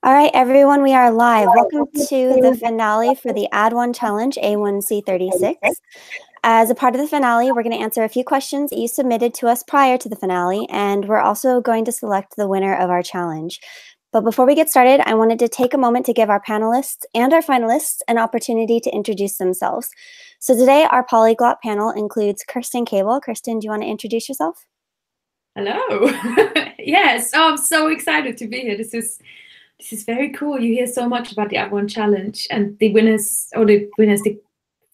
All right, everyone, we are live. Welcome to the finale for the Add1Challenge A1C36. As a part of the finale, we're going to answer a few questions that you submitted to us prior to the finale, and we're also going to select the winner of our challenge. But before we get started, I wanted to take a moment to give our panelists and our finalists an opportunity to introduce themselves. So today, our polyglot panel includes Kerstin Cable. Kerstin, do you want to introduce yourself? Hello. Yes, I'm so excited to be here. This is very cool. You hear so much about the Add1Challenge, and the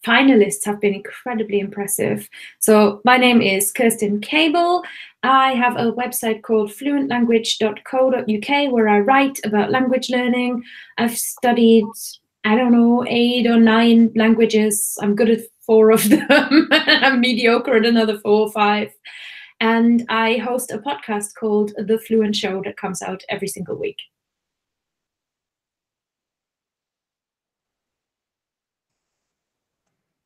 finalists have been incredibly impressive. So my name is Kerstin Cable. I have a website called fluentlanguage.co.uk where I write about language learning. I've studied, I don't know, 8 or 9 languages. I'm good at 4 of them. I'm mediocre at another 4 or 5. And I host a podcast called The Fluent Show that comes out every single week.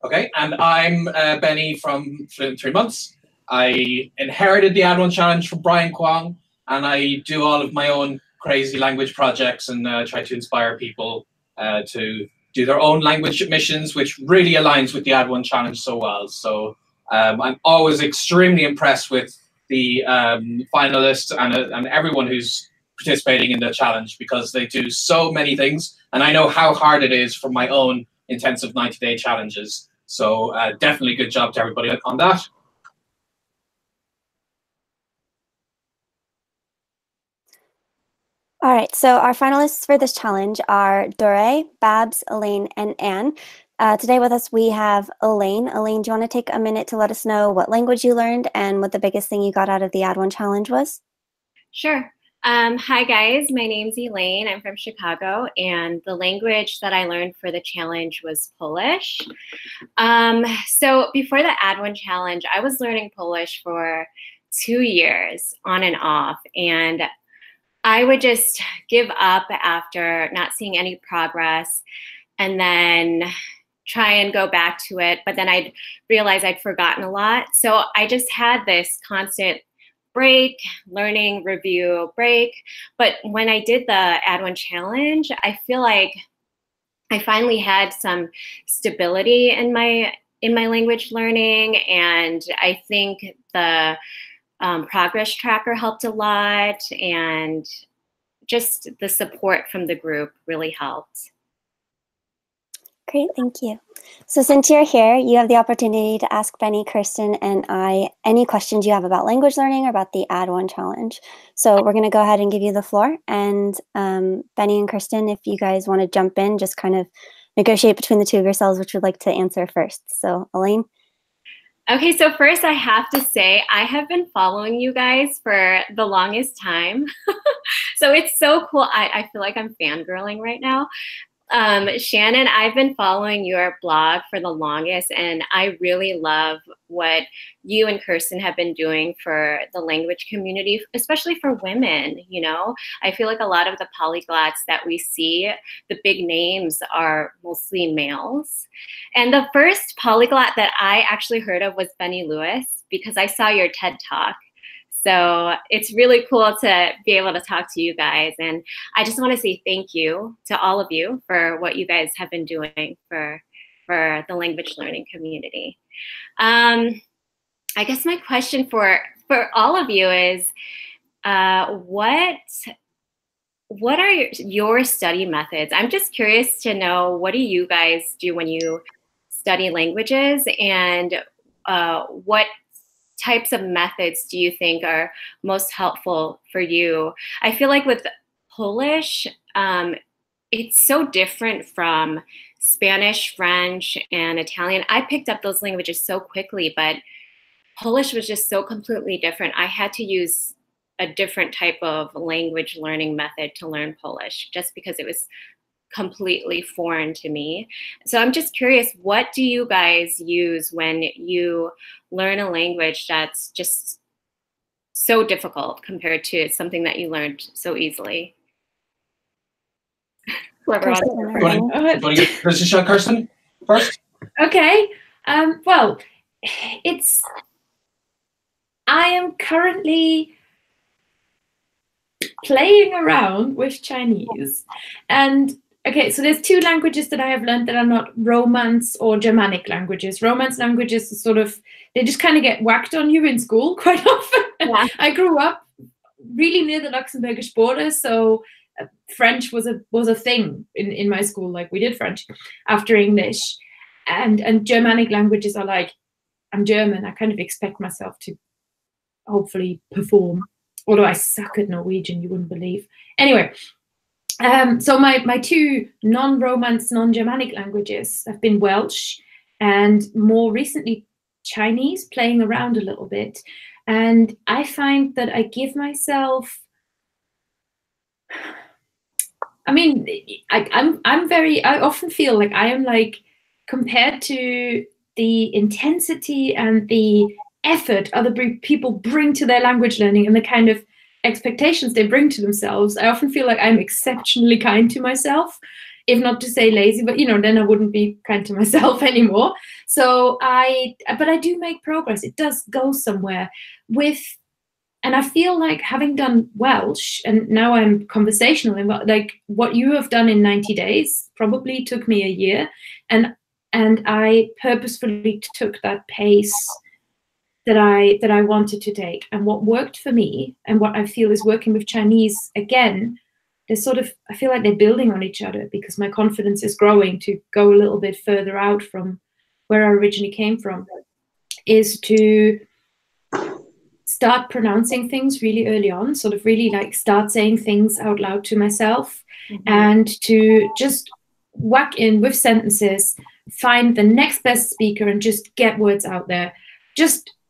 Okay, and I'm Benny from Fluent 3 Months. I inherited the Add1Challenge from Brian Kwong, and I do all of my own crazy language projects and try to inspire people to do their own language missions, which really aligns with the Add1Challenge so well. So I'm always extremely impressed with the finalists and everyone who's participating in the challenge, because they do so many things, and I know how hard it is for my own intensive 90-day challenges. So definitely good job to everybody on that. All right, so our finalists for this challenge are Dore, Babs, Elaine, and Anne. Today with us, we have Elaine. Elaine, do you want to take a minute to let us know what language you learned and what the biggest thing you got out of the Add1Challenge was? Sure. Hi, guys. My name's Elaine. I'm from Chicago, and the language that I learned for the challenge was Polish. So before the Add1Challenge, I was learning Polish for 2 years on and off, and I would just give up after not seeing any progress, and then try and go back to it, but then I'd realize I'd forgotten a lot. So I just had this constant break, learning, review, break. But when I did the Add1Challenge, I feel like I finally had some stability in my language learning, and I think the progress tracker helped a lot, and just the support from the group really helped. Great, thank you. So since you're here, you have the opportunity to ask Benny, Kerstin, and I any questions you have about language learning or about the Add1Challenge. So we're going to go ahead and give you the floor. And Benny and Kerstin, if you guys want to jump in, just kind of negotiate between the two of yourselves which would like to answer first. So Elaine? Okay, so first I have to say I have been following you guys for the longest time. So it's so cool. I feel like I'm fangirling right now. Shannon, I've been following your blog for the longest, and I really love what you and Kerstin have been doing for the language community, especially for women. You know, I feel like a lot of the polyglots that we see, the big names, are mostly males. And the first polyglot that I actually heard of was Benny Lewis, because I saw your TED Talk. So it's really cool to be able to talk to you guys. And I just want to say thank you to all of you for what you guys have been doing for the language learning community. I guess my question for all of you is, what are your study methods? I'm just curious to know, what do you guys do when you study languages, and what types of methods do you think are most helpful for you? I feel like with Polish, it's so different from Spanish, French, and Italian. I picked up those languages so quickly, but Polish was just so completely different. I had to use a different type of language learning method to learn Polish, just because it was completely foreign to me. So I'm just curious, what do you guys use when you learn a language that's just so difficult compared to something that you learned so easily? Whoever wants to Do you want to get this shot, Kerstin, first? Okay. Well, I am currently playing around with Chinese. And okay, so there's two languages that I have learned that are not Romance or Germanic languages. Romance languages are sort of, they just kind of get whacked on you in school quite often. Yeah. I grew up really near the Luxembourgish border, so French was a thing in my school. Like, we did French after English, and Germanic languages are like, I'm German, I kind of expect myself to hopefully perform, although I suck at Norwegian, you wouldn't believe. Anyway, so my two non-Romance, non-Germanic languages have been Welsh and more recently Chinese, playing around a little bit. And I find that I give myself, I mean, I often feel like I am like, compared to the intensity and the effort other people bring to their language learning and the kind of expectations they bring to themselves, I often feel like I'm exceptionally kind to myself, if not to say lazy, but then I wouldn't be kind to myself anymore. So but I do make progress. It does go somewhere and I feel like, having done Welsh and now I'm conversational, and like what you have done in 90 days probably took me a year, and I purposefully took that pace that I wanted to take. And what worked for me and what I feel is working with Chinese, again, they're sort of, I feel like they're building on each other, because my confidence is growing to go a little bit further out from where I originally came from, is to start pronouncing things really early on, sort of really like start saying things out loud to myself, and to just whack in with sentences, find the next best speaker and just get words out there.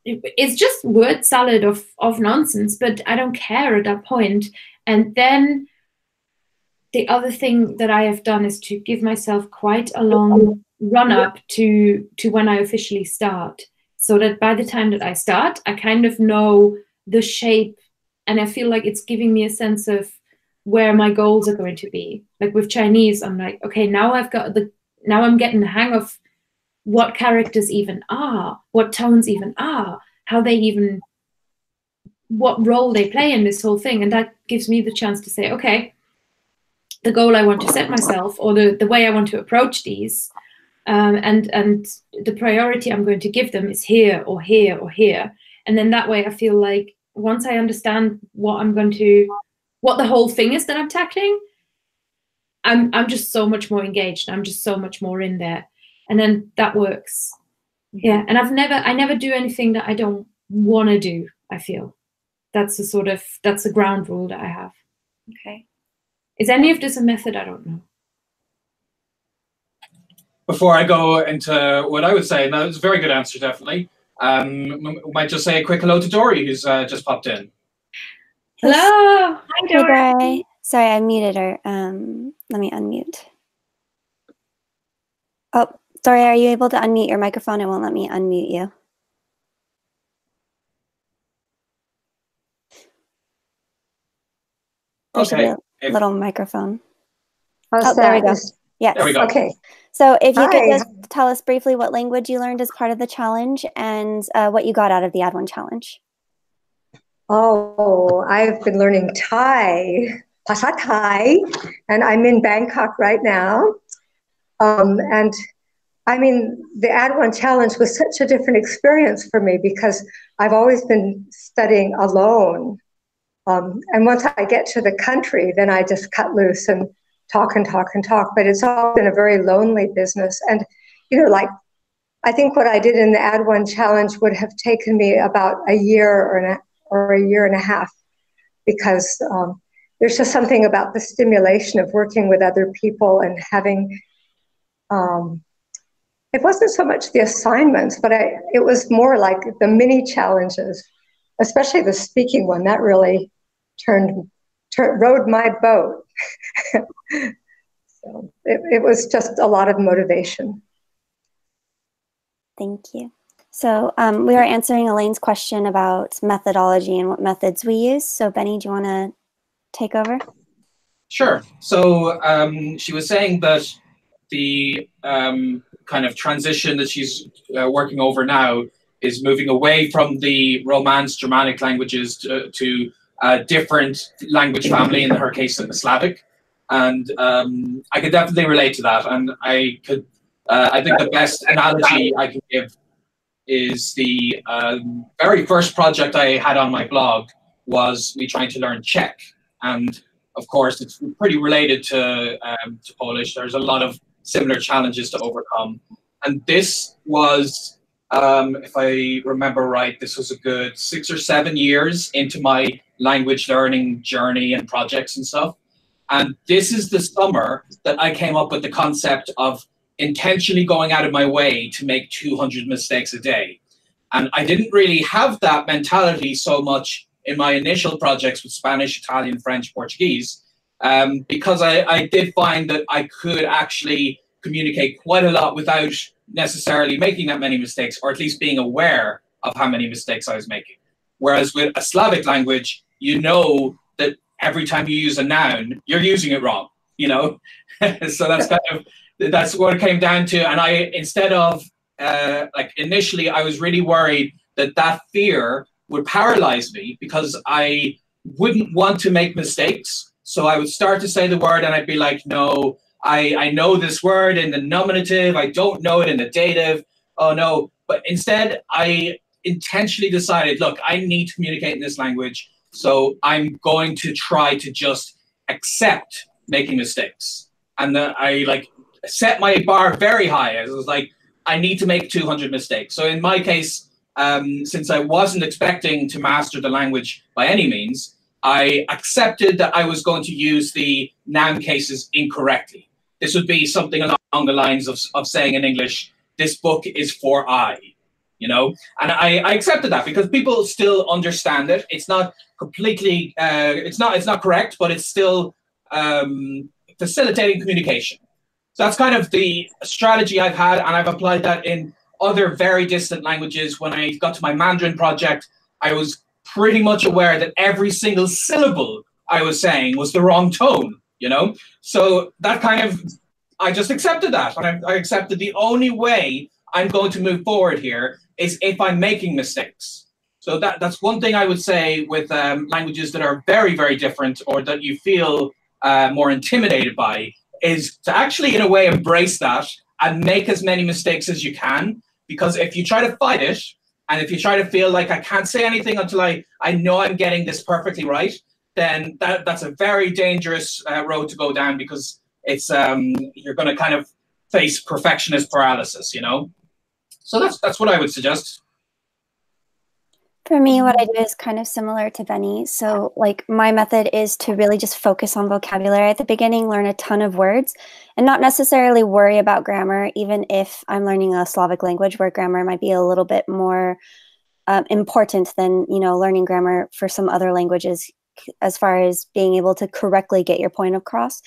It's just word salad of nonsense, but I don't care at that point. And then the other thing that I have done is to give myself quite a long run up to when I officially start, so that by the time that I start, I kind of know the shape, and I feel like it's giving me a sense of where my goals are going to be. Like with Chinese, I'm like, okay, now I'm getting the hang of what characters even are, what tones even are, what role they play in this whole thing. And that gives me the chance to say, okay, the goal I want to set myself, or the way I want to approach these, and the priority I'm going to give them is here or here or here. And then that way I feel like, once I understand what the whole thing is that I'm tackling, I'm just so much more engaged. I'm just so much more in there. And then that works. Yeah. And I never do anything that I don't want to do, I feel. That's the ground rule that I have. Okay. Is any of this a method? I don't know. Before I go into what I would say, no, it's a very good answer, definitely. Might just say a quick hello to Dory, who's just popped in. Hello. Hi, Hey, Dory. Sorry, I muted her. Let me unmute. Oh, Dory, are you able to unmute your microphone? It won't let me unmute you. There should be a little microphone. How's there we that? go. Yes. There we go. Okay. So if you Hi. could just tell us briefly what language you learned as part of the challenge, and what you got out of the Add1Challenge. Oh, I've been learning Thai, Pasha Thai, and I'm in Bangkok right now. And I mean, the Add1Challenge was such a different experience for me, because I've always been studying alone. And once I get to the country, then I just cut loose and talk and talk and talk. But it's all been a very lonely business. And, like, I think what I did in the Add1Challenge would have taken me about a year or a year and a half, because there's just something about the stimulation of working with other people and having, it wasn't so much the assignments, but it was more like the mini challenges, especially the speaking one. That really rode my boat. So it was just a lot of motivation. Thank you. So we are answering Elaine's question about methodology and what methods we use. So Benny, do you want to take over? Sure. So she was saying that the kind of transition that she's working over now is moving away from the Romance Germanic languages to a different language family, in her case, the Slavic. And I could definitely relate to that. And I think the best analogy I can give is the very first project I had on my blog was me trying to learn Czech. And of course, it's pretty related to Polish. There's a lot of similar challenges to overcome. And this was, if I remember right, this was a good 6 or 7 years into my language learning journey and projects and stuff. And this is the summer that I came up with the concept of intentionally going out of my way to make 200 mistakes a day. And I didn't really have that mentality so much in my initial projects with Spanish, Italian, French, Portuguese, because I did find that I could actually communicate quite a lot without necessarily making that many mistakes, or at least being aware of how many mistakes I was making. Whereas with a Slavic language, you know that every time you use a noun, you're using it wrong, you know? So that's what it came down to. And instead of, like initially, I was really worried that fear would paralyze me because I wouldn't want to make mistakes. So I would start to say the word and I'd be like, no, I know this word in the nominative, I don't know it in the dative, oh no. But instead, I intentionally decided, look, I need to communicate in this language, so I'm going to try to just accept making mistakes. And I like set my bar very high. I was like, I need to make 200 mistakes. So in my case, since I wasn't expecting to master the language by any means, I accepted that I was going to use the noun cases incorrectly. This would be something along the lines of saying in English, this book is for I, you know? And I accepted that because people still understand it. It's not completely, it's not correct, but it's still facilitating communication. So that's kind of the strategy I've had, and I've applied that in other very distant languages. When I got to my Mandarin project, I was pretty much aware that every single syllable I was saying was the wrong tone, you know? So that kind of, I just accepted that. And I accepted the only way I'm going to move forward here is if I'm making mistakes. So that's one thing I would say with languages that are very, very different, or that you feel more intimidated by, is to actually, in a way, embrace that and make as many mistakes as you can. Because if you try to fight it, and if you try to feel like I can't say anything until I know I'm getting this perfectly right, then that's a very dangerous road to go down, because it's you're going to kind of face perfectionist paralysis, you know? So that's what I would suggest. For me, what I do is kind of similar to Benny. So like my method is to really just focus on vocabulary at the beginning, learn a ton of words, and not necessarily worry about grammar, even if I'm learning a Slavic language where grammar might be a little bit more important than, you know, learning grammar for some other languages as far as being able to correctly get your point across.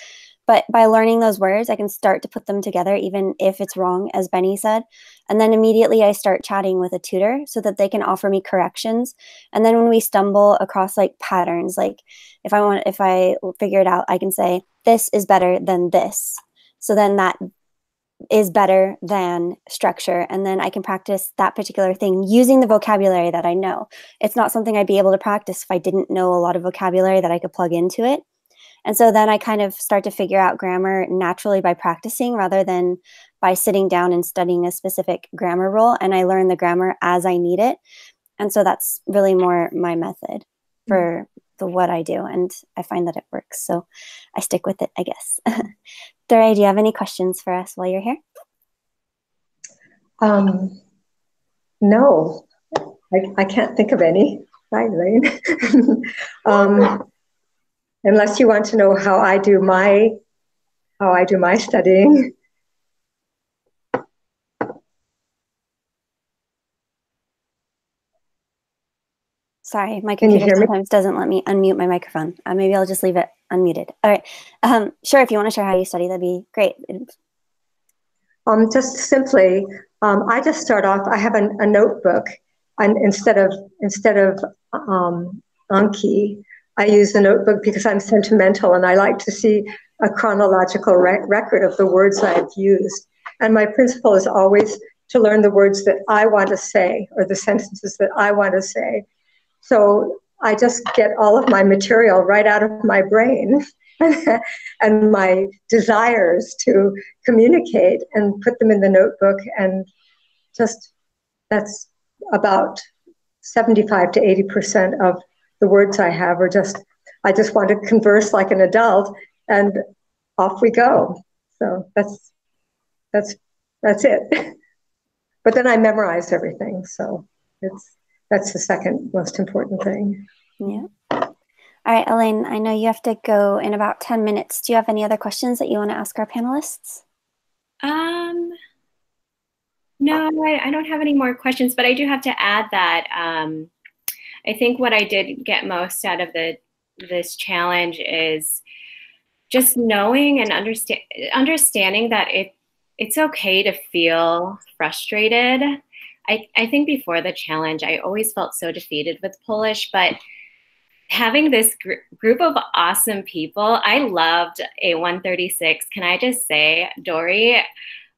But by learning those words, I can start to put them together, even if it's wrong, as Benny said. And then immediately I start chatting with a tutor so that they can offer me corrections. And then when we stumble across like patterns, like if I figure it out, I can say, this is better than this. So then that is better than structure. And then I can practice that particular thing using the vocabulary that I know. It's not something I'd be able to practice if I didn't know a lot of vocabulary that I could plug into it. And so then I kind of start to figure out grammar naturally by practicing rather than by sitting down and studying a specific grammar rule. And I learn the grammar as I need it. And so that's really more my method for what I do. And I find that it works. So I stick with it, I guess. Dory, do you have any questions for us while you're here? No, I can't think of any. Hi, Elaine. Unless you want to know how I do my studying. Sorry, my computer sometimes doesn't let me unmute my microphone. Maybe I'll just leave it unmuted. All right. Sure, if you want to share how you study, that'd be great. Just simply, I just start off. I have a notebook, and instead of Anki, I use a notebook because I'm sentimental and I like to see a chronological record of the words I've used. And my principle is always to learn the words that I want to say or the sentences that I want to say. So I just get all of my material right out of my brain and my desires to communicate and put them in the notebook. And just that's about 75 to 80% of the words I have are just, I just want to converse like an adult, and off we go. So that's it. But then I memorize everything, so that's the second most important thing. Yeah. All right, Elaine, I know you have to go in about 10 minutes. Do you have any other questions that you want to ask our panelists? No, I don't have any more questions, but I do have to add that I think what I did get most out of this challenge is just knowing and understanding that it's okay to feel frustrated. I think before the challenge, I always felt so defeated with Polish, but having this group of awesome people, I loved A136. Can I just say, Dory,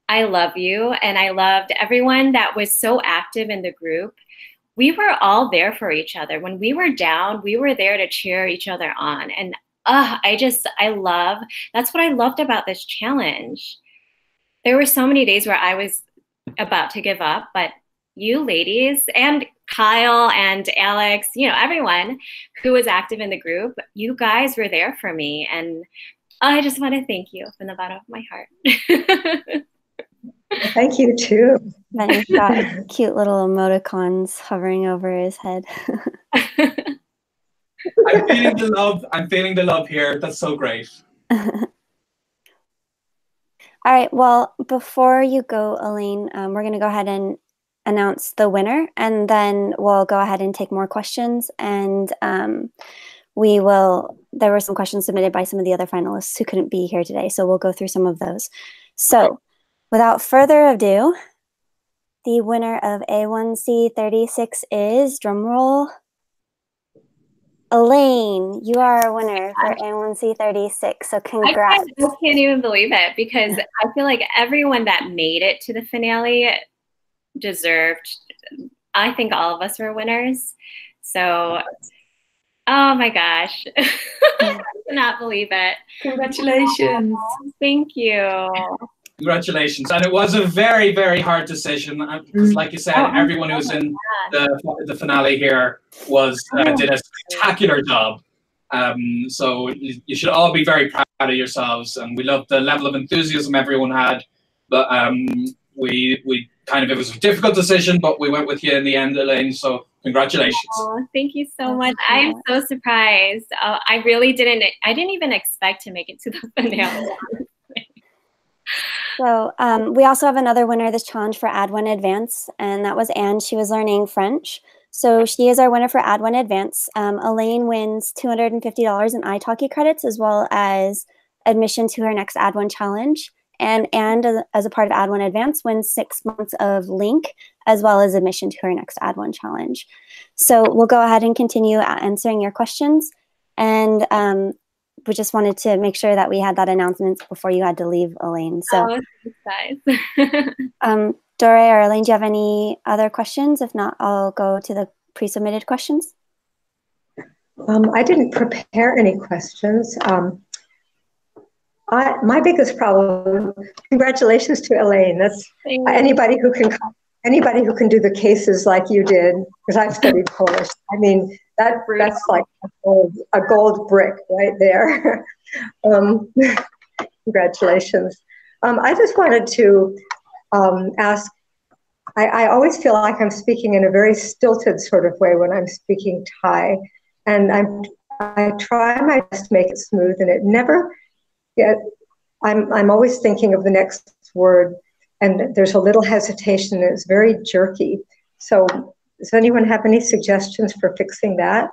I love you, and I loved everyone that was so active in the group. We were all there for each other. When we were down, we were there to cheer each other on. And that's what I loved about this challenge. There were so many days where I was about to give up, but you ladies and Kyle and Alex, everyone who was active in the group, you guys were there for me. And I just want to thank you from the bottom of my heart. Thank you too. Benny's got cute little emoticons hovering over his head. I'm feeling the love. I'm feeling the love here. That's so great. All right. Well, before you go, Elaine, we're going to go ahead and announce the winner, and then we'll go ahead and take more questions. And there were some questions submitted by some of the other finalists who couldn't be here today, so we'll go through some of those. So without further ado, the winner of A1C36 is, drumroll, Elaine. You are a winner for A1C36, so congrats. I can't even believe it, because I feel like everyone that made it to the finale deserved. I think all of us were winners. So, oh my gosh. I cannot believe it. Congratulations. Thank you. Congratulations. And it was a very, very hard decision. Because like you said, everyone who was in the finale here did a spectacular job. So you should all be very proud of yourselves. And we love the level of enthusiasm everyone had. But it was a difficult decision, but we went with you in the end, Elaine. So congratulations. Oh, thank you so much. I am so surprised. I didn't even expect to make it to the finale. So we also have another winner of this challenge for Add1 Advance, and that was Anne. She was learning French. So she is our winner for Add1 Advance. Elaine wins $250 in italki credits, as well as admission to her next Add1 challenge. And Anne, as a part of Add1 Advance, wins 6 months of Link, as well as admission to her next Add1 challenge. So we'll go ahead and continue answering your questions. And we just wanted to make sure that we had that announcement before you had to leave, Elaine. So, Dore or Elaine, do you have any other questions? If not, I'll go to the pre-submitted questions. I didn't prepare any questions. My biggest problem. Congratulations to Elaine. That's anybody who can do the cases like you did, because I've studied Polish. I mean, that's like a gold brick right there. Congratulations. I just wanted to ask. I always feel like I'm speaking in a very stilted sort of way when I'm speaking Thai, and I try my best to make it smooth, and it never. I'm always thinking of the next word, and there's a little hesitation. It's very jerky. So, does anyone have any suggestions for fixing that?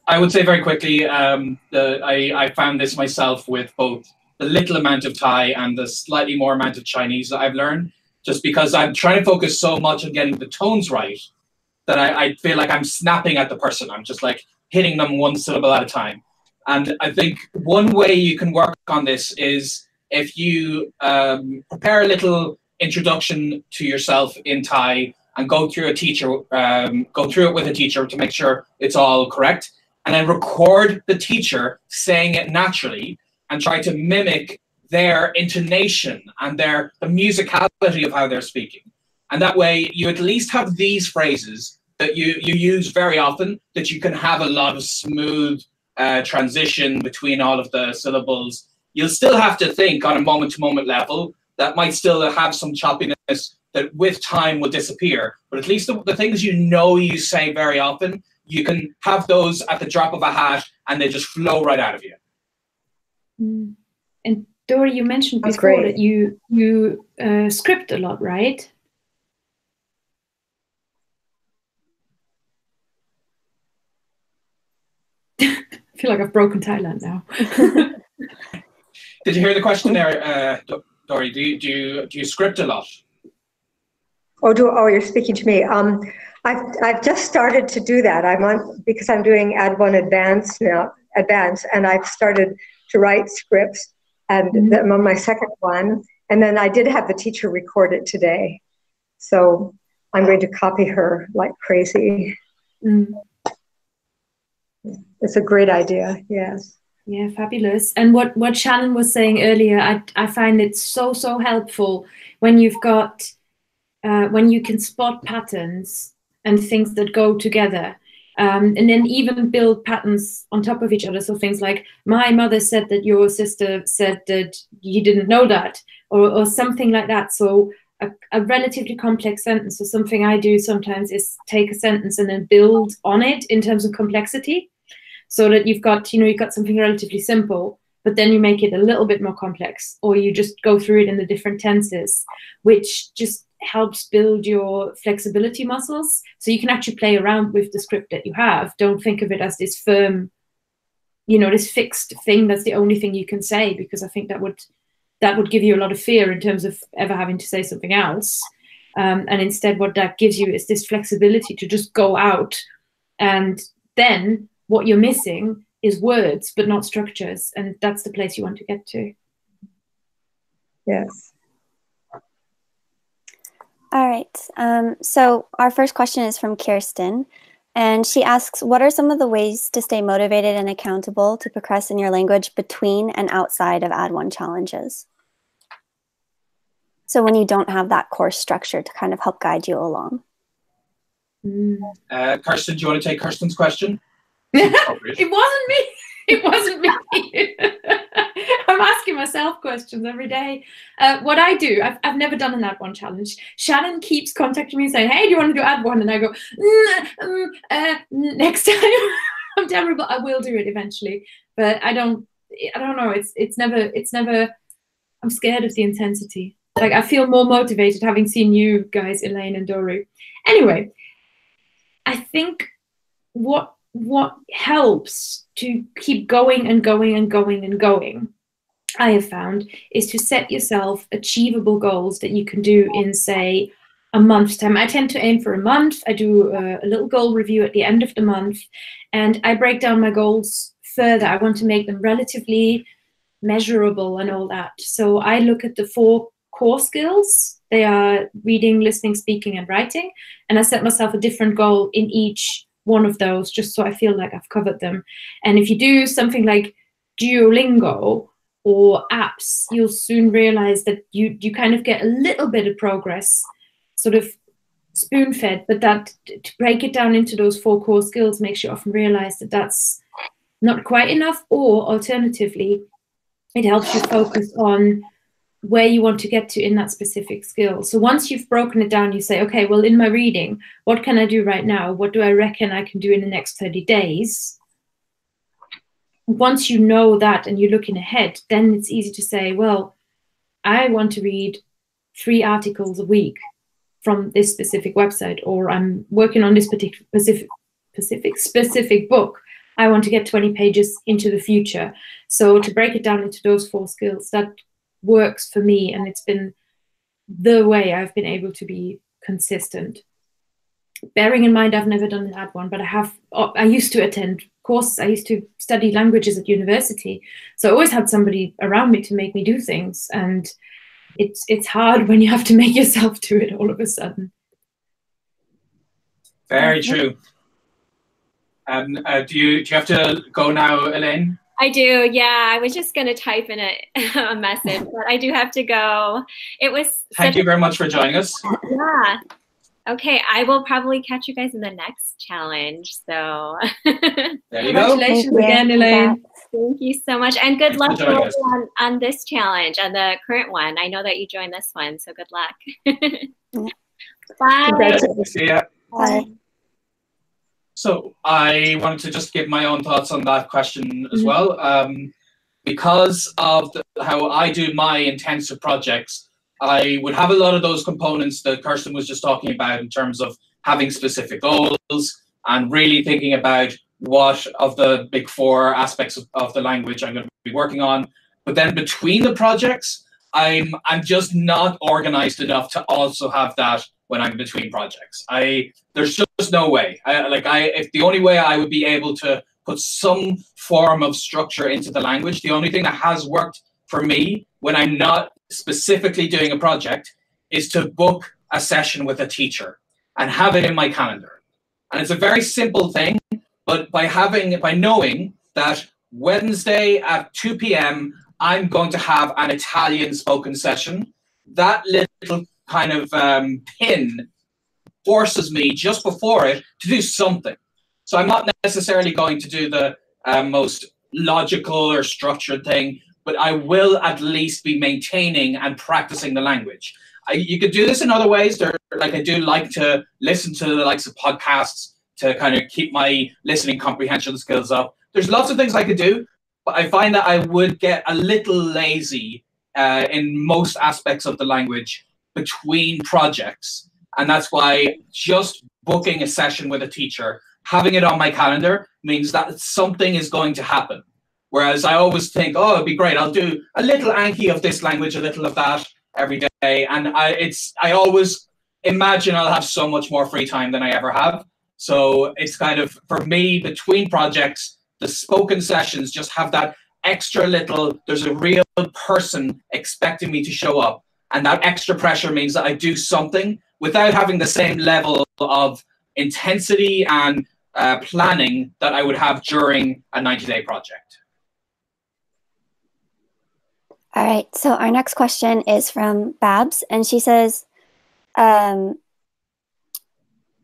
I would say very quickly, I found this myself with both the little amount of Thai and the slightly more amount of Chinese that I've learned, just because I'm trying to focus so much on getting the tones right that I feel like I'm snapping at the person. I'm just like hitting them one syllable at a time. And I think one way you can work on this is if you prepare a little introduction to yourself in Thai and go through it with a teacher to make sure it's all correct, and then record the teacher saying it naturally and try to mimic their intonation and the musicality of how they're speaking. And that way you at least have these phrases that you use very often, that you can have a lot of smooth transition between all of the syllables. You'll still have to think on a moment-to-moment level. That might still have some choppiness that with time will disappear. But at least the things you say very often, you can have those at the drop of a hat and they just flow right out of you. And Dory, you mentioned before that you script a lot, right? I feel like I've broken Thailand now. Did you hear the question there, Dory? Do you script a lot? Oh, you're speaking to me. I've just started to do that. Because I'm doing Add1 Advanced, and I've started to write scripts, and I'm on my second one. And then I did have the teacher record it today, so I'm going to copy her like crazy. It's a great idea. Yes. Yeah, fabulous. And what Shannon was saying earlier, I find it so helpful when you've got when you can spot patterns and things that go together, and then even build patterns on top of each other. So things like, my mother said that your sister said that you didn't know that, or something like that. So a relatively complex sentence, or something I do sometimes is take a sentence and then build on it in terms of complexity, so that you've got something relatively simple, but then you make it a little bit more complex, or you just go through it in the different tenses, which just helps build your flexibility muscles, so you can actually play around with the script that you have. Don't think of it as this firm, this fixed thing that's the only thing you can say, because I think that would give you a lot of fear in terms of ever having to say something else. And instead what that gives you is this flexibility to just go out, and then what you're missing is words, but not structures. And that's the place you want to get to. Yes. All right. So our first question is from Kerstin, and she asks, what are some of the ways to stay motivated and accountable to progress in your language between and outside of Add1 challenges? So when you don't have that course structure to kind of help guide you along. Kerstin, do you want to take Kerstin's question? It wasn't me. It wasn't me. I'm asking myself questions every day. What I do, I've never done an Add1 challenge. Shannon keeps contacting me saying, hey, do you want to do Add1? And I go, next time. I'm terrible. I will do it eventually, but I don't know. It's never, I'm scared of the intensity. Like, I feel more motivated having seen you guys, Elaine and Dory. Anyway, I think what helps to keep going and going and going and going, I have found, is to set yourself achievable goals that you can do in, say, a month's time. I tend to aim for a month. I do a little goal review at the end of the month, and I break down my goals further. I want to make them relatively measurable and all that. So I look at the 4 core skills. They are reading, listening, speaking, and writing. And I set myself a different goal in each one of those, just so I feel like I've covered them. And if you do something like Duolingo or apps, you'll soon realize that you kind of get a little bit of progress, sort of spoon-fed, but that to break it down into those 4 core skills makes you often realize that that's not quite enough, or alternatively, it helps you focus on where you want to get to in that specific skill. So once you've broken it down, you say, okay, well, in my reading, what can I do right now? What do I reckon I can do in the next 30 days? Once you know that and you're looking ahead, then it's easy to say, well, I want to read 3 articles a week from this specific website, or I'm working on this particular specific book. I want to get 20 pages into the future. So to break it down into those 4 skills, that works for me, and it's been the way I've been able to be consistent. Bearing in mind I've never done an Add1, but I used to attend courses. I used to study languages at university, so I always had somebody around me to make me do things, and it's hard when you have to make yourself do it all of a sudden. Very true. Do you have to go now, Elaine? I do, yeah. I was just going to type in a message, but I do have to go. It was. Thank you very much for joining us. Yeah. Okay, I will probably catch you guys in the next challenge. So there you go. Congratulations again, Elaine. Thank you so much, and good luck on this challenge, on the current one. I know that you joined this one, so good luck. Bye. See ya. Bye. So I wanted to just give my own thoughts on that question as well. Because of how I do my intensive projects, I would have a lot of those components that Kerstin was just talking about in terms of having specific goals and really thinking about what of the big 4 aspects of the language I'm going to be working on. But then between the projects, I'm just not organized enough to also have that when I'm between projects. There's just no way. If the only way I would be able to put some form of structure into the language, the only thing that has worked for me when I'm not specifically doing a project is to book a session with a teacher and have it in my calendar. And it's a very simple thing, but by knowing that Wednesday at 2 p.m. I'm going to have an Italian spoken session, that little kind of pin forces me just before it to do something. So I'm not necessarily going to do the most logical or structured thing, but I will at least be maintaining and practicing the language. You could do this in other ways. I do like to listen to the likes of podcasts to kind of keep my listening comprehension skills up. There's lots of things I could do, but I find that I would get a little lazy in most aspects of the language between projects. And that's why just booking a session with a teacher, having it on my calendar, means that something is going to happen. Whereas I always think, oh, it'd be great, I'll do a little Anki of this language, a little of that every day. And I always imagine I'll have so much more free time than I ever have. So it's kind of, for me, between projects, the spoken sessions just have that extra little, there's a real person expecting me to show up. And that extra pressure means that I do something without having the same level of intensity and planning that I would have during a 90-day project. All right, so our next question is from Babs, and she says,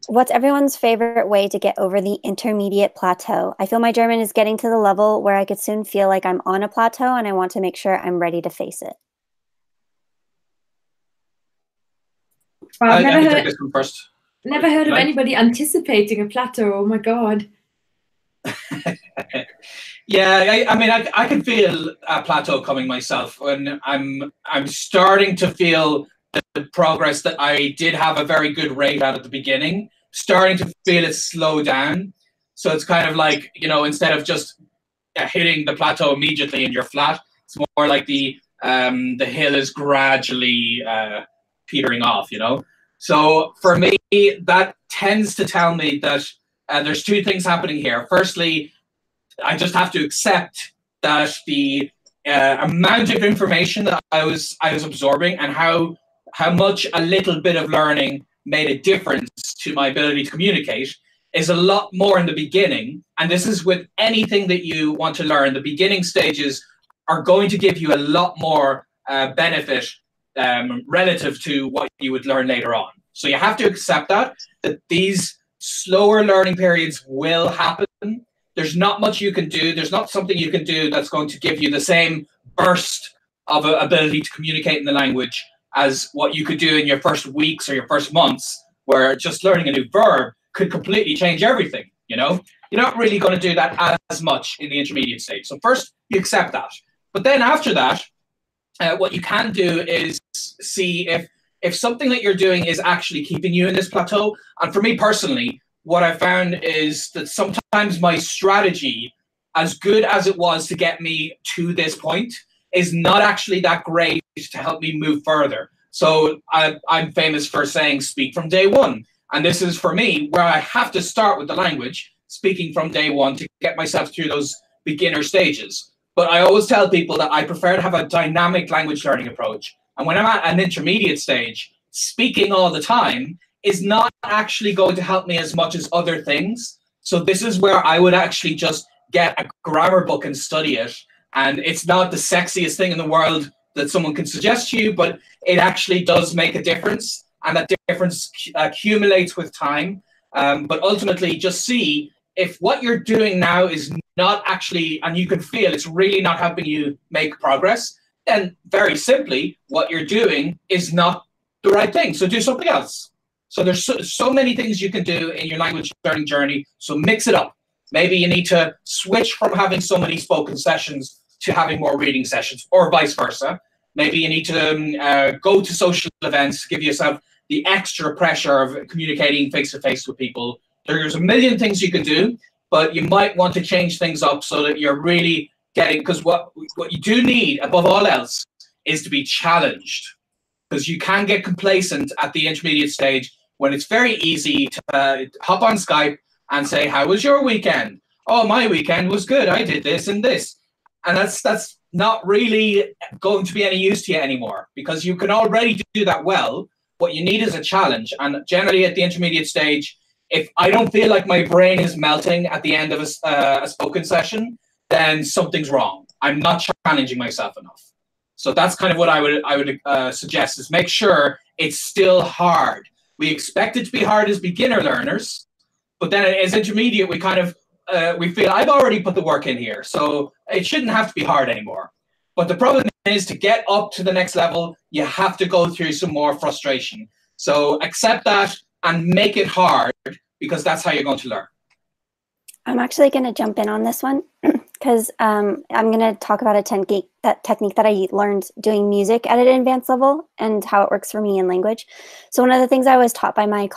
what's everyone's favorite way to get over the intermediate plateau? I feel my German is getting to the level where I could soon feel like I'm on a plateau, and I want to make sure I'm ready to face it. Well, never heard of anybody anticipating a plateau. Oh my God. Yeah, I mean, I can feel a plateau coming myself when I'm starting to feel the progress that I did have a very good rate at the beginning, starting to feel it slow down. So it's kind of like, instead of just hitting the plateau immediately and you're flat, it's more like the hill is gradually petering off, So for me, that tends to tell me that there's 2 things happening here. Firstly, I just have to accept that the amount of information that I was absorbing and how much a little bit of learning made a difference to my ability to communicate is a lot more in the beginning. And this is with anything that you want to learn. The beginning stages are going to give you a lot more benefit relative to what you would learn later on. So you have to accept that these slower learning periods will happen. There's not much you can do. There's not something you can do that's going to give you the same burst of ability to communicate in the language as what you could do in your first weeks or your first months, where just learning a new verb could completely change everything, You're not really going to do that as much in the intermediate stage. So first, you accept that. But then after that, what you can do is see if something that you're doing is actually keeping you in this plateau. And for me personally, what I found is that sometimes my strategy, as good as it was to get me to this point, is not actually that great to help me move further. So I'm famous for saying speak from day one. And this is for me where I have to start with the language, speaking from day one to get myself through those beginner stages. But I always tell people that I prefer to have a dynamic language learning approach. And when I'm at an intermediate stage, speaking all the time is not actually going to help me as much as other things. So this is where I would actually just get a grammar book and study it. And it's not the sexiest thing in the world that someone can suggest to you, but it actually does make a difference. And that difference accumulates with time. But ultimately, just see if what you're doing now is not actually, and you can feel it's really not helping you make progress, then very simply, what you're doing is not the right thing. So do something else. So there's so many things you can do in your language learning journey. So mix it up. Maybe you need to switch from having so many spoken sessions to having more reading sessions, or vice versa. Maybe you need to go to social events, give yourself the extra pressure of communicating face-to-face with people. There's a million things you can do, but you might want to change things up so that you're really getting, because what you do need above all else is to be challenged, because you can get complacent at the intermediate stage when it's very easy to hop on Skype and say, how was your weekend? Oh, my weekend was good. I did this and this. And that's not really going to be any use to you anymore, because you can already do that well. What you need is a challenge. And generally at the intermediate stage, if I don't feel like my brain is melting at the end of a spoken session, then something's wrong. I'm not challenging myself enough. So that's kind of what I would suggest, is make sure it's still hard. We expect it to be hard as beginner learners, but then as intermediate, we kind of, we feel I've already put the work in here, so it shouldn't have to be hard anymore. But the problem is, to get up to the next level, you have to go through some more frustration. So accept that and make it hard, because that's how you're going to learn. I'm actually going to jump in on this one because I'm going to talk about a technique that I learned doing music at an advanced level and how it works for me in language. So one of the things I was taught by my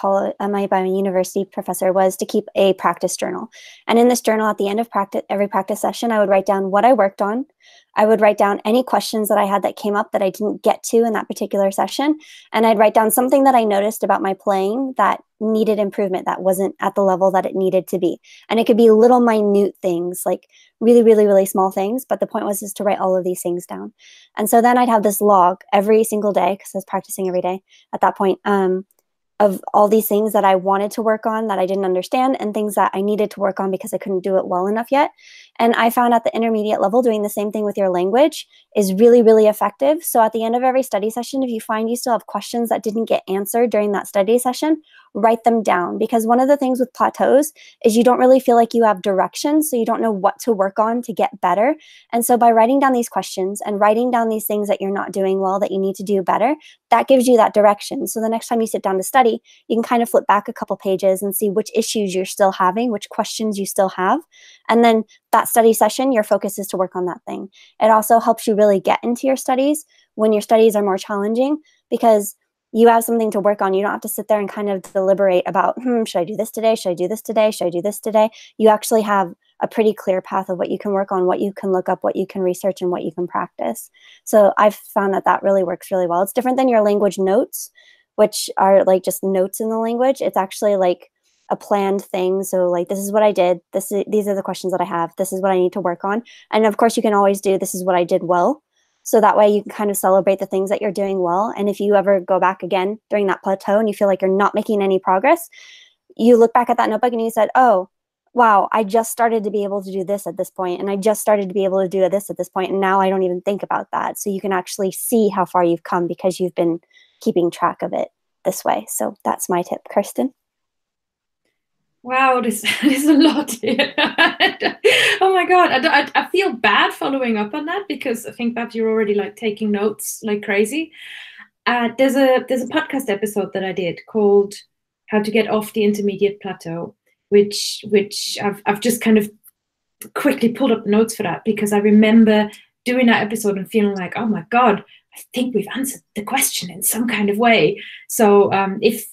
university professor was to keep a practice journal. And in this journal, at the end of every practice session, I would write down what I worked on. I would write down any questions that I had that came up that I didn't get to in that particular session. And I'd write down something that I noticed about my playing that needed improvement, that wasn't at the level that it needed to be. And it could be little minute things, like really, really, really small things. But the point was to write all of these things down. And so then I'd have this log every single day, because I was practicing every day at that point, of all these things that I wanted to work on that I didn't understand, and things that I needed to work on because I couldn't do it well enough yet. And I found at the intermediate level, doing the same thing with your language is really, really effective. So at the end of every study session, if you find you still have questions that didn't get answered during that study session, write them down. Because one of the things with plateaus is you don't really feel like you have direction, so you don't know what to work on to get better. And so by writing down these questions and writing down these things that you're not doing well, that you need to do better, that gives you that direction. So the next time you sit down to study, you can kind of flip back a couple pages and see which issues you're still having, which questions you still have. And then that study session, your focus is to work on that thing. It also helps you really get into your studies when your studies are more challenging, because you have something to work on. You don't have to sit there and kind of deliberate about, should I do this today? Should I do this today? Should I do this today? You actually have a pretty clear path of what you can work on, what you can look up, what you can research, and what you can practice. So I've found that that really works really well. It's different than your language notes, which are like just notes in the language. It's actually like a planned thing. So like, this is what I did. These are the questions that I have. This is what I need to work on. And of course you can always do, this is what I did well. So that way you can kind of celebrate the things that you're doing well. And if you ever go back again during that plateau and you feel like you're not making any progress, you look back at that notebook and you said, oh, wow, I just started to be able to do this at this point, and I just started to be able to do this at this point, and now I don't even think about that. So you can actually see how far you've come because you've been keeping track of it this way. So that's my tip. Kerstin? Wow, this is a lot here. Oh my God, I feel bad following up on that, because I think that you're already like taking notes like crazy. There's a podcast episode that I did called "How to Get Off the Intermediate Plateau," which I've just kind of quickly pulled up notes for that, because I remember doing that episode and feeling like, oh my God, I think we've answered the question in some kind of way. So if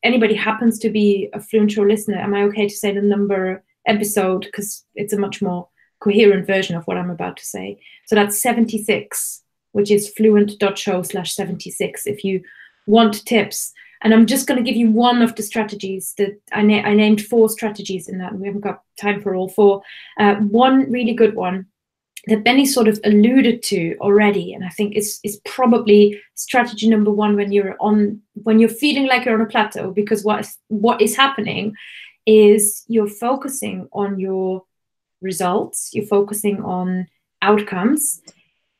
anybody happens to be a Fluent Show listener, am I okay to say the number episode, because it's a much more coherent version of what I'm about to say. So that's 76, which is fluent.show/76 if you want tips. And I'm just going to give you one of the strategies that I named 4 strategies in that, and we haven't got time for all 4. One really good one that Benny sort of alluded to already, and I think is probably strategy number one when you're feeling like you're on a plateau, because what is happening is you're focusing on your results, you're focusing on outcomes,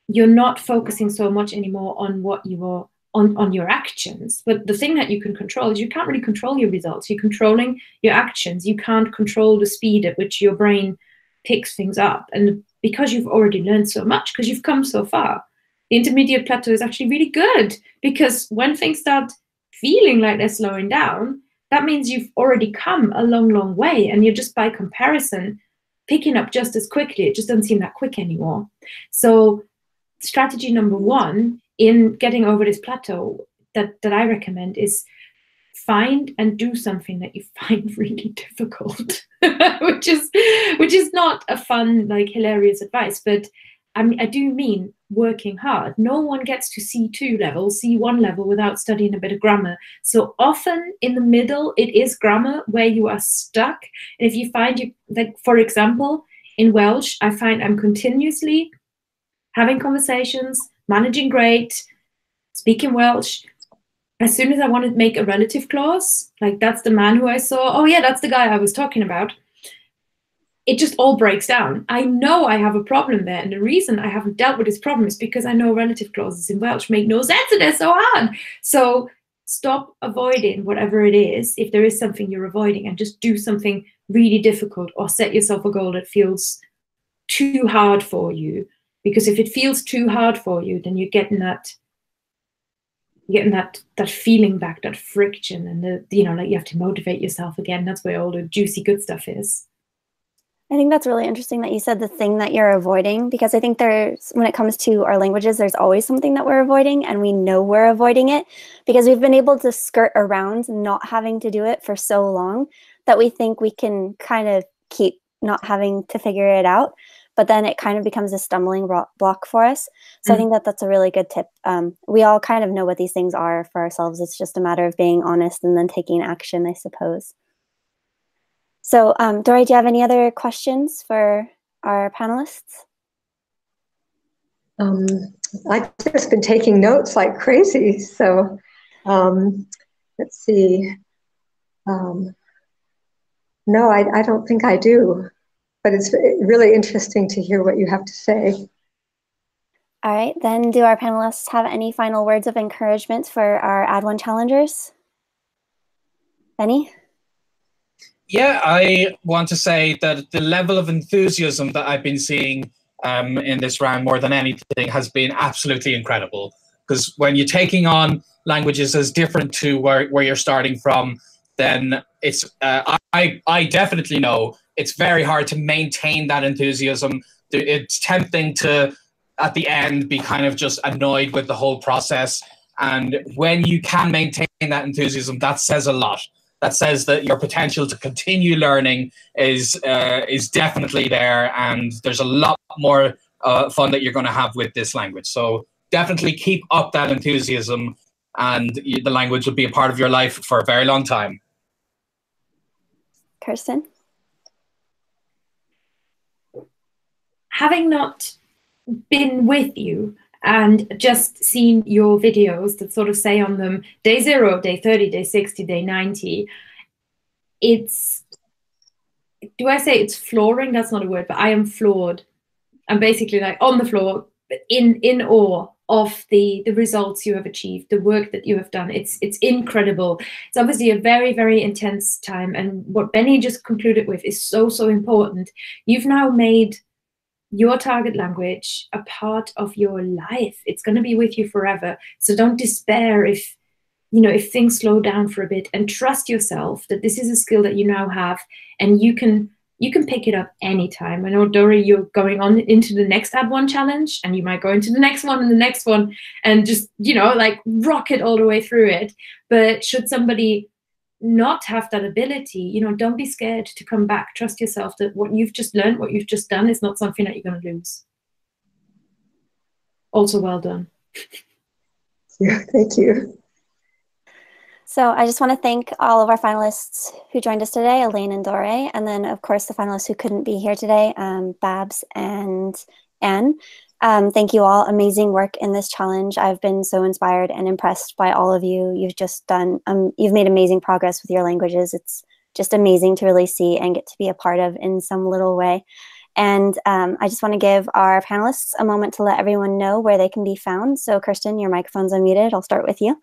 you're not focusing so much anymore on what you are on your actions. But the thing that you can control is you can't really control your results. You're controlling your actions. You can't control the speed at which your brain picks things up. And because you've already learned so much, because you've come so far, the intermediate plateau is actually really good, because when things start feeling like they're slowing down, that means you've already come a long, long way, and you're just by comparison picking up just as quickly. It just doesn't seem that quick anymore. So strategy number one in getting over this plateau that I recommend is find and do something that you find really difficult, which is not a fun, like, hilarious advice, but I do mean working hard. No one gets to C2 level, C1 level without studying a bit of grammar. So often in the middle, it is grammar where you are stuck. And if you find like, for example, in Welsh, I find I'm continuously having conversations, managing great, speaking Welsh. As soon as I want to make a relative clause, like that's the man who I saw, oh yeah, that's the guy I was talking about, it just all breaks down. I know I have a problem there, and the reason I haven't dealt with this problem is because I know relative clauses in Welsh make no sense and they're so hard. So stop avoiding whatever it is, if there is something you're avoiding, and just do something really difficult, or set yourself a goal that feels too hard for you. Because if it feels too hard for you, then you're getting that feeling back, that friction, and like you have to motivate yourself again. That's where all the juicy good stuff is. I think that's really interesting that you said the thing that you're avoiding, because I think when it comes to our languages, there's always something that we're avoiding, and we know we're avoiding it because we've been able to skirt around not having to do it for so long that we think we can kind of keep not having to figure it out. But then it kind of becomes a stumbling block for us. So I think that that's a really good tip. We all kind of know what these things are for ourselves. It's just a matter of being honest and then taking action, I suppose. So, Dory, do you have any other questions for our panelists? I've just been taking notes like crazy. So let's see. No, I don't think I do. But it's really interesting to hear what you have to say. All right, then do our panelists have any final words of encouragement for our Add1 challengers? Benny? Yeah, I want to say that the level of enthusiasm that I've been seeing in this round more than anything has been absolutely incredible. Because when you're taking on languages as different to where you're starting from, then it's I definitely know it's very hard to maintain that enthusiasm. It's tempting to, at the end, be kind of just annoyed with the whole process. And when you can maintain that enthusiasm, that says a lot. That says that your potential to continue learning is definitely there, and there's a lot more fun that you're going to have with this language. So definitely keep up that enthusiasm, and the language will be a part of your life for a very long time. Kerstin? Having not been with you and just seen your videos that sort of say on them day 0, day 30, day 60, day 90, do I say it's flooring? That's not a word, but I am floored. I'm basically like on the floor, in awe of the results you have achieved, the work that you have done. It's incredible. It's obviously a very, very intense time. And what Benny just concluded with is so, so important. You've now made your target language a part of your life. It's going to be with you forever. So don't despair if things slow down for a bit, and trust yourself that this is a skill that you now have, and you can pick it up anytime. I know, Dory, you're going on into the next Add1 challenge, and you might go into the next one and the next one, and just, like rocket all the way through it. But should somebody not have that ability, don't be scared to come back. Trust yourself that what you've just learned, what you've just done, is not something that you're going to lose. Also, well done. Yeah, thank you. So I just want to thank all of our finalists who joined us today, Elaine and Dore, and then, of course, the finalists who couldn't be here today, Babs and Anne. Thank you all. Amazing work in this challenge. I've been so inspired and impressed by all of you. You've just done, you've made amazing progress with your languages. It's just amazing to really see and get to be a part of in some little way. And I just want to give our panelists a moment to let everyone know where they can be found. So Kerstin, your microphone's unmuted. I'll start with you.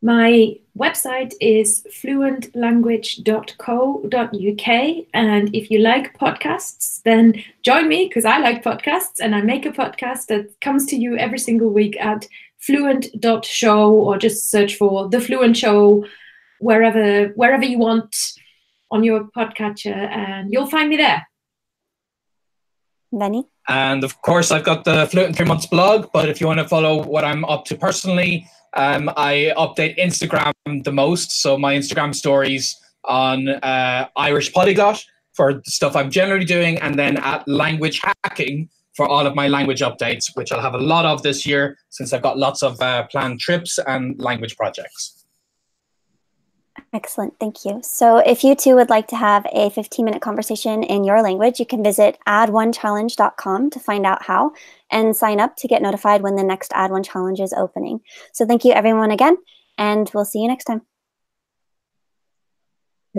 My website is fluentlanguage.co.uk, and if you like podcasts, then join me, because I like podcasts, and I make a podcast that comes to you every single week at fluent.show, or just search for The Fluent Show wherever you want on your podcatcher, and you'll find me there. Benny? And of course, I've got the Fluent in 3 Months blog, but if you want to follow what I'm up to personally, I update Instagram the most. So my Instagram stories on Irish Polyglot for the stuff I'm generally doing, and then at Language Hacking for all of my language updates, which I'll have a lot of this year since I've got lots of planned trips and language projects. Excellent, thank you. So if you too would like to have a 15-minute conversation in your language, you can visit Add1Challenge.com to find out how and sign up to get notified when the next Add1 Challenge is opening. So thank you everyone again, and we'll see you next time.